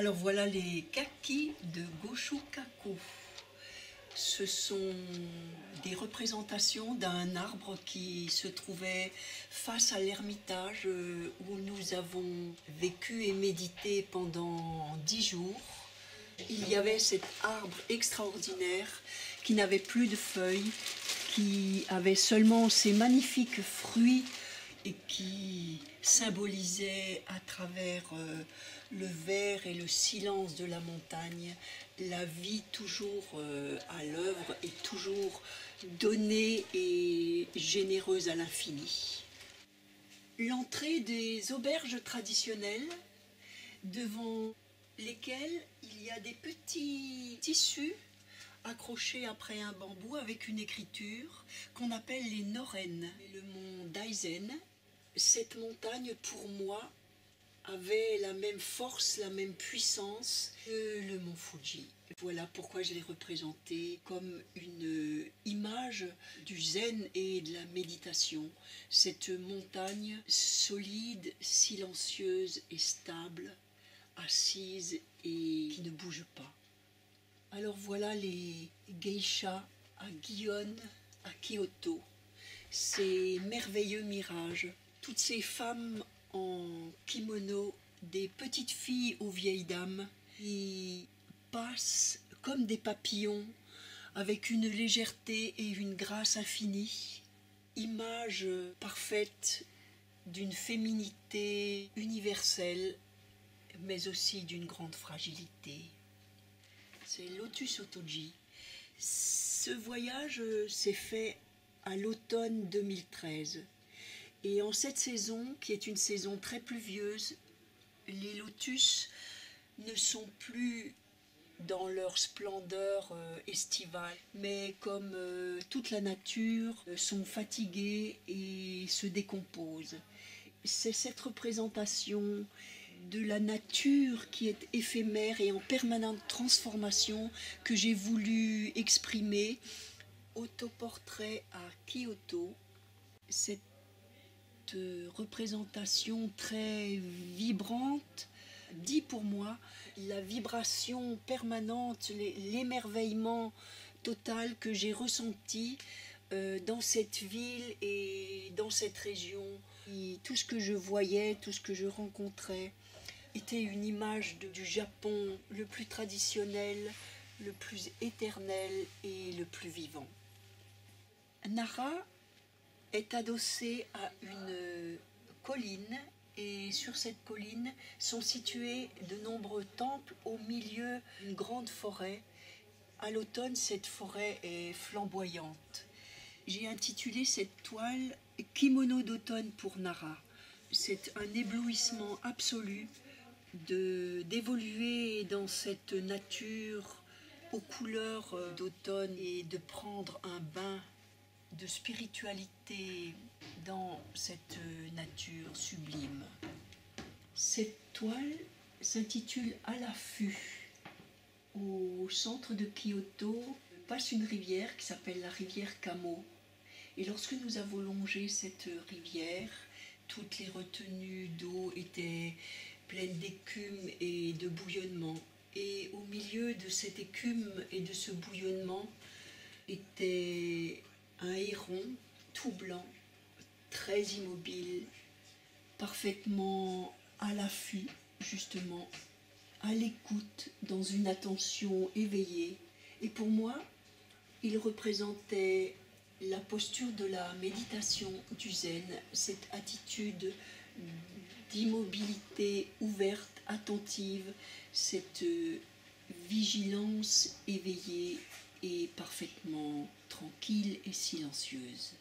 Alors voilà les kakis de Goshokaku. Ce sont des représentations d'un arbre qui se trouvait face à l'ermitage où nous avons vécu et médité pendant 10 jours. Il y avait cet arbre extraordinaire qui n'avait plus de feuilles, qui avait seulement ces magnifiques fruits et qui symbolisait à travers le vert et le silence de la montagne la vie toujours à l'œuvre et toujours donnée et généreuse à l'infini. L'entrée des auberges traditionnelles devant lesquelles il y a des petits tissus accrochés après un bambou avec une écriture qu'on appelle les Noren. Le mont Daisen, cette montagne pour moi avait la même force, la même puissance que le mont Fuji. Voilà pourquoi je l'ai représenté comme une image du zen et de la méditation. Cette montagne solide, silencieuse et stable, assise et qui ne bouge pas. Alors voilà les geishas à Gion, à Kyoto, ces merveilleux mirages. Toutes ces femmes en kimono, des petites filles aux vieilles dames, qui passent comme des papillons avec une légèreté et une grâce infinie. Image parfaite d'une féminité universelle, mais aussi d'une grande fragilité. C'est Lotus Otoji. Ce voyage s'est fait à l'automne 2013. Et en cette saison, qui est une saison très pluvieuse, les lotus ne sont plus dans leur splendeur estivale, mais comme toute la nature, sont fatigués et se décomposent. C'est cette représentation de la nature qui est éphémère et en permanente transformation que j'ai voulu exprimer. Autoportrait à Kyoto, cette représentation très vibrante dit pour moi la vibration permanente, l'émerveillement total que j'ai ressenti dans cette ville et dans cette région. Et tout ce que je voyais, tout ce que je rencontrais était une image du Japon le plus traditionnel, le plus éternel et le plus vivant. Nara est adossée à une colline et sur cette colline sont situés de nombreux temples au milieu d'une grande forêt. À l'automne, cette forêt est flamboyante. J'ai intitulé cette toile « Kimono d'automne pour Nara ». C'est un éblouissement absolu d'évoluer dans cette nature aux couleurs d'automne et de prendre un bain de spiritualité dans cette nature sublime. Cette toile s'intitule « À l'affût ». Au centre de Kyoto passe une rivière qui s'appelle la rivière Kamo. Et lorsque nous avons longé cette rivière, toutes les retenues d'eau étaient pleines d'écume et de bouillonnement. Et au milieu de cette écume et de ce bouillonnement était un héron tout blanc, très immobile, parfaitement à l'affût, justement, à l'écoute, dans une attention éveillée. Et pour moi, il représentait la posture de la méditation du zen, cette attitude d'immobilité ouverte, attentive, cette vigilance éveillée et parfaitement tranquille et silencieuse.